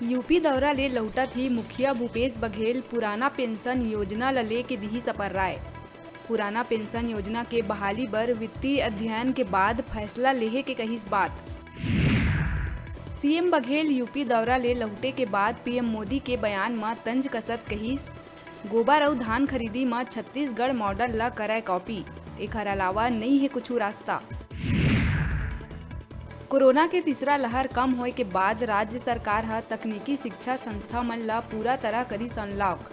UP दौरा ले लौटत ही मुखिया भूपेश बघेल पुराना पेंशन योजना ल लेके दिही सपर राय। पुराना पेंशन योजना के बहाली बर वित्तीय अध्ययन के बाद फैसला लेहे के कहिस बात। सीएम बघेल यूपी दौरा ले लौटे के बाद पीएम मोदी के बयान में तंज कसत कहिस, गोबर और धान खरीदी में छत्तीसगढ़ मॉडल ला करय कॉपी, एकर अलावा नहीं है कुछ रास्ता। कोरोना के तीसरा लहर कम होए के बाद राज्य सरकार ह तकनीकी शिक्षा संस्था मन ला पूरा तरह करिस अनलॉक।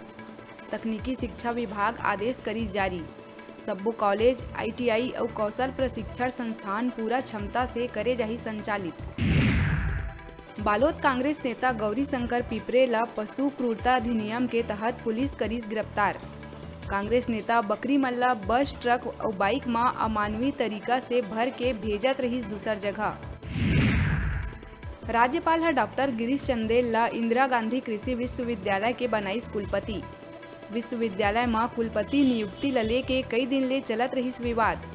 तकनीकी शिक्षा विभाग आदेश करिस जारी। सब्बो कॉलेज, आईटीआई और कौशल प्रशिक्षण संस्थान पूरा क्षमता से करे जाही संचालित। बालोद कांग्रेस नेता गौरी शंकर पिपरे ला पशु क्रूरता अधिनियम के तहत पुलिस करिस गिरफ्तार। कांग्रेस नेता बकरी मन ला बस, ट्रक और बाइक में अमानवीय तरीका से भर के भेजत रहिस दूसर जगह। राज्यपाल है डॉक्टर गिरीश चंदेल ला इंदिरा गांधी कृषि विश्वविद्यालय के बनाईस कुलपति। विश्वविद्यालय में कुलपति नियुक्ति ल लेके कई दिन ले चलत रहिस विवाद।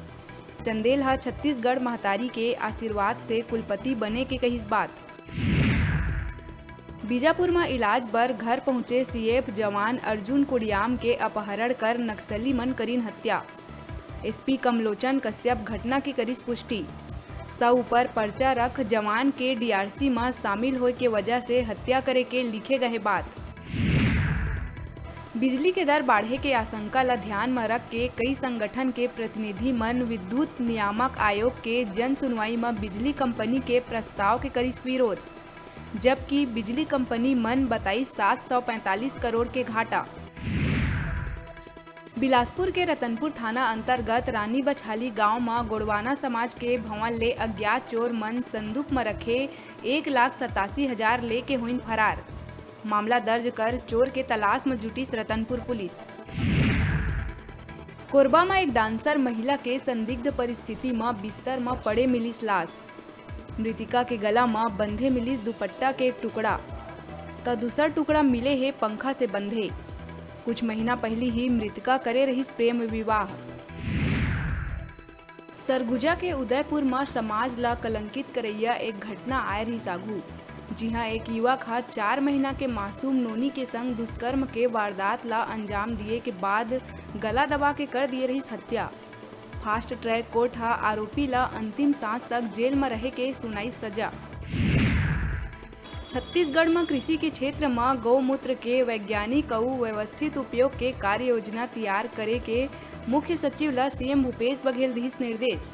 चंदेल हा छत्तीसगढ़ महतारी के आशीर्वाद से कुलपति बने के कहिस बात। बीजापुर में इलाज बर घर पहुंचे सीएफ जवान अर्जुन कुडियाम के अपहरण कर नक्सली मन करीन हत्या। एसपी कमलोचन कश्यप घटना की करिस पुष्टि। 100 ऊपर पर्चा रख जवान के डीआरसी में शामिल होए के वजह से हत्या करे के लिखे गए बात। बिजली के दर बढ़े के आशंका ला ध्यान में रख के कई संगठन के प्रतिनिधि मन विद्युत नियामक आयोग के जन सुनवाई में बिजली कंपनी के प्रस्ताव के करिस विरोध, जबकि बिजली कंपनी मन बताई 745 करोड़ के घाटा। बिलासपुर के रतनपुर थाना अंतर्गत रानी बछाली गांव में गोड़वाना समाज के भवन ले अज्ञात चोर मन संदूक में रखे 1,87,000 लेके हुईन फरार। मामला दर्ज कर चोर के तलाश में जुटिस रतनपुर पुलिस। कोरबा में एक डांसर महिला के संदिग्ध परिस्थिति में बिस्तर में पड़े मिलिस लाश। मृतिका के गला में बंधे मिलिस दुपट्टा के एक टुकड़ा, तो दूसर टुकड़ा मिले है पंखा से बंधे। कुछ महीना पहले ही मृतिका करे रही प्रेम विवाह। सरगुजा के उदयपुर में समाज ला कलंकित करैया एक घटना आए रही सागू। जी हाँ, एक युवक हा 4 महीना के मासूम नोनी के संग दुष्कर्म के वारदात ला अंजाम दिए के बाद गला दबा के कर दिए रही हत्या। फास्ट ट्रैक कोर्ट हा आरोपी ला अंतिम सांस तक जेल में रहे के सुनाई सजा। छत्तीसगढ़ में कृषि के क्षेत्र में गौमूत्र के वैज्ञानिक और व्यवस्थित उपयोग के कार्य योजना तैयार करे के मुख्य सचिव ला सीएम भूपेश बघेल दिस निर्देश।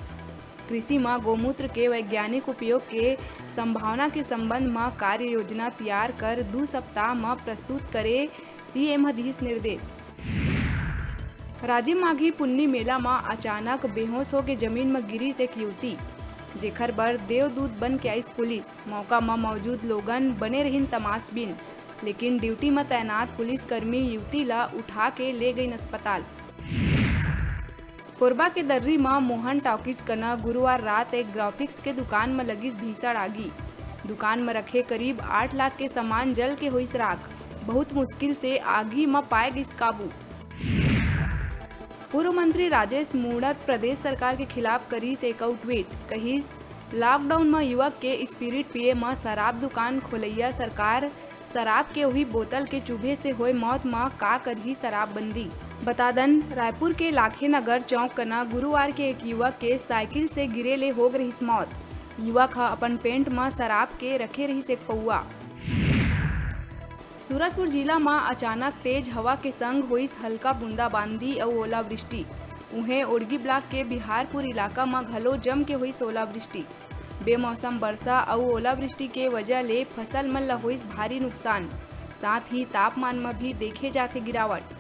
कृषि में गौमूत्र के वैज्ञानिक उपयोग के संभावना के संबंध में कार्य योजना तैयार कर 2 सप्ताह में प्रस्तुत करे सीएम दिस निर्देश। राजिम माघी पुन्नी मेला में अचानक बेहोश हो के जमीन में गिरी एक युवती, जेखर बर देवदूत बन के आइस पुलिस। मौका में मौजूद लोगन बने रहिन तमाशबीन, लेकिन ड्यूटी में तैनात पुलिसकर्मी युवती ला उठा के ले गई अस्पताल। कोरबा के दर्री में मोहन टॉकीज कना गुरुवार रात एक ग्राफिक्स के दुकान में लगी भीषण आगी। दुकान में रखे करीब 8 लाख के सामान जल के हुई राख। बहुत मुश्किल से आगी में पाए गई काबू। पूर्व मंत्री राजेश मूणत प्रदेश सरकार के खिलाफ करीस एक ट्वीट, कहिस लॉकडाउन में युवक के स्पिरिट पिए में शराब दुकान खोलैया सरकार शराब के वही बोतल के चूहे से हुए मौत में का करही शराबबंदी। बता दन, रायपुर के लाखे नगर चौक कना गुरुवार के एक युवक के साइकिल से गिरे ले हो रही मौत। युवक हा अपन पेंट में शराब के रखे रही एक पौआ। सूरजपुर जिला में अचानक तेज हवा के संग हुई हल्का बूंदाबांदी और ओलावृष्टि। उन्हें ओडगी ब्लॉक के बिहारपुर इलाका में घलो जम के हुई ओलावृष्टि। बेमौसम वर्षा और ओलावृष्टि के वजह ले फसल मन ला हुई भारी नुकसान। साथ ही तापमान में भी देखे जाते गिरावट।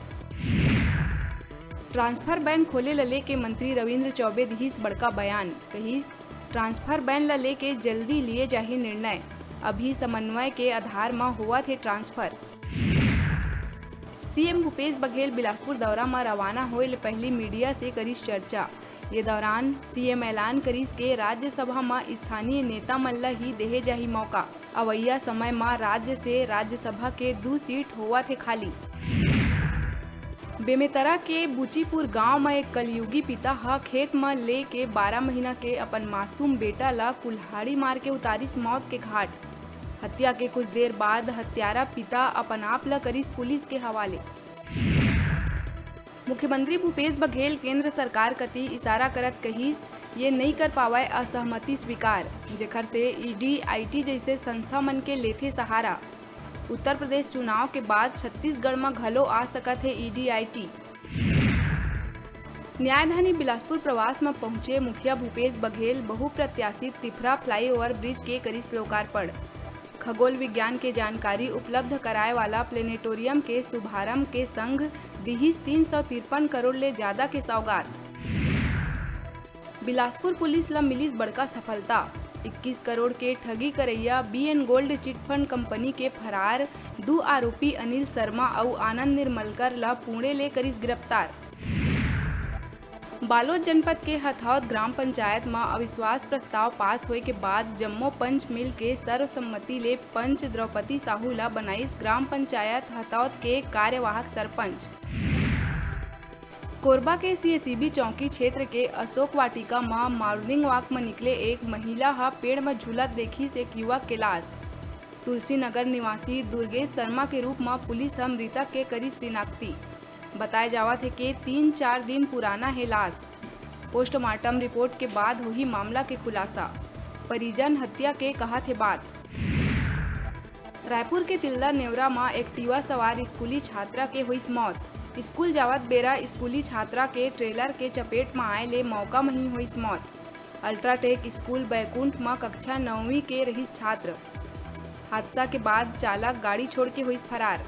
ट्रांसफर बैन खोले लले के मंत्री रविंद्र चौबे दिहिस बड़का बयान, कहिस ट्रांसफर बैन लले के जल्दी लिए जाही निर्णय। अभी समन्वय के आधार में हुआ थे ट्रांसफर। सीएम भूपेश बघेल बिलासपुर दौरा में रवाना होए ले पहली मीडिया से करिस चर्चा। ये दौरान सीएम ऐलान करिस के राज्यसभा में स्थानीय नेता मन ला ही देहे जाही मौका। अवैया समय में राज्य से राज्यसभा के 2 सीट हुआ थे खाली। बेमेतरा के बुचीपुर गांव में एक कलयुगी पिता हा खेत में ले के 12 महीना के अपन मासूम बेटा ला कुल्हाड़ी मार के उतारिस मौत के घाट। हत्या के कुछ देर बाद हत्यारा पिता अपन आप ल करीस पुलिस के हवाले। मुख्यमंत्री भूपेश बघेल केंद्र सरकार कति इशारा करत कहिस ये नहीं कर पावाय असहमति स्वीकार, जेखर से ईडी आईटी जैसे संस्था मन के लेथे सहारा। उत्तर प्रदेश चुनाव के बाद छत्तीसगढ़ में घलो आ सकत है ईडी आईटी। न्यायधानी बिलासपुर प्रवास में पहुंचे मुखिया भूपेश बघेल बहुप्रत्याशित तिफरा फ्लाईओवर ब्रिज के करिस लोकार्पण। खगोल विज्ञान के जानकारी उपलब्ध कराए वाला प्लेनेटोरियम के शुभारंभ के संग दिहिस 353 करोड़ ले ज्यादा के सौगात। बिलासपुर पुलिस ला मिलिस बड़का सफलता। 21 करोड़ के ठगी करैया बीएन गोल्ड चिटफंड कंपनी के फरार 2 आरोपी अनिल शर्मा और आनंद निर्मलकर ला पुणे ले करिस गिरफ्तार। बालोद जनपद के हथौद ग्राम पंचायत में अविश्वास प्रस्ताव पास होए के बाद जम्मो पंच मिल के सर्वसम्मति ले पंच द्रौपदी साहू ला बनाइस ग्राम पंचायत हथौद के कार्यवाहक सरपंच। कोरबा के सीएसईबी चौकी क्षेत्र के अशोक वाटिका में मॉर्निंग वॉक में निकले एक महिला हा पेड़ में झूलत देखी से एक युवक के लाश। तुलसी नगर निवासी दुर्गेश शर्मा के रूप में पुलिस मृतक के करी शिनाख्ती। बताया जावत है कि 3-4 दिन पुराना है लाश। पोस्टमार्टम रिपोर्ट के बाद हुई मामला के खुलासा। परिजन हत्या के कहा थे बात। रायपुर के तिल्दा नेवरा में एक्टिवा सवार स्कूली छात्रा के हुई मौत। स्कूल जावत बेरा स्कूली छात्रा के ट्रेलर के चपेट में आए ले मौका में ही हुई मौत। अल्ट्राटेक स्कूल बैकुंठ में कक्षा 9वीं के रही छात्र। हादसा के बाद चालक गाड़ी छोड़ के हुई फरार।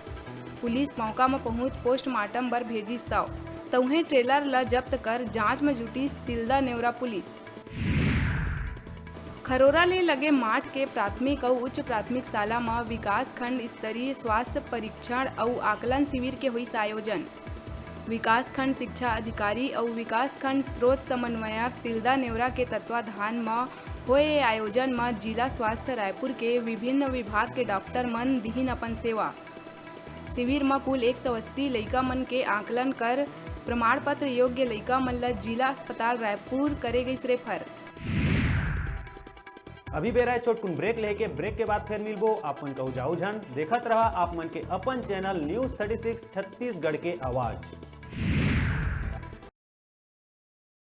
पुलिस मौका में पहुंच पोस्टमार्टम बर भेजी सौ तउहे ट्रेलर ला जब्त कर जांच में जुटी तिल्दा नेवरा पुलिस। खरोरा ले लगे माठ के प्राथमिक और उच्च प्राथमिक शाला में विकास खंड स्तरीय स्वास्थ्य परीक्षण और आकलन शिविर के हुई आयोजन। विकास खंड शिक्षा अधिकारी और विकास खंड स्रोत समन्वयक तिल्दा नेवरा के तत्वाधान में हुए आयोजन में जिला स्वास्थ्य रायपुर के विभिन्न विभाग के डॉक्टर मन दिहिन अपन सेवा। शिविर में कुल 180 लइका मन के आकलन कर प्रमाण पत्र योग्य लइका मन ला जिला अस्पताल रायपुर करे गई रेफर। अभी बेरा है छोटकुन ब्रेक लेके ब्रेक के बाद फिर मिलबो। आप मन कहू जाऊ झन देखत रहा आप मन के अपन चैनल न्यूज 36 छत्तीसगढ़ के आवाज।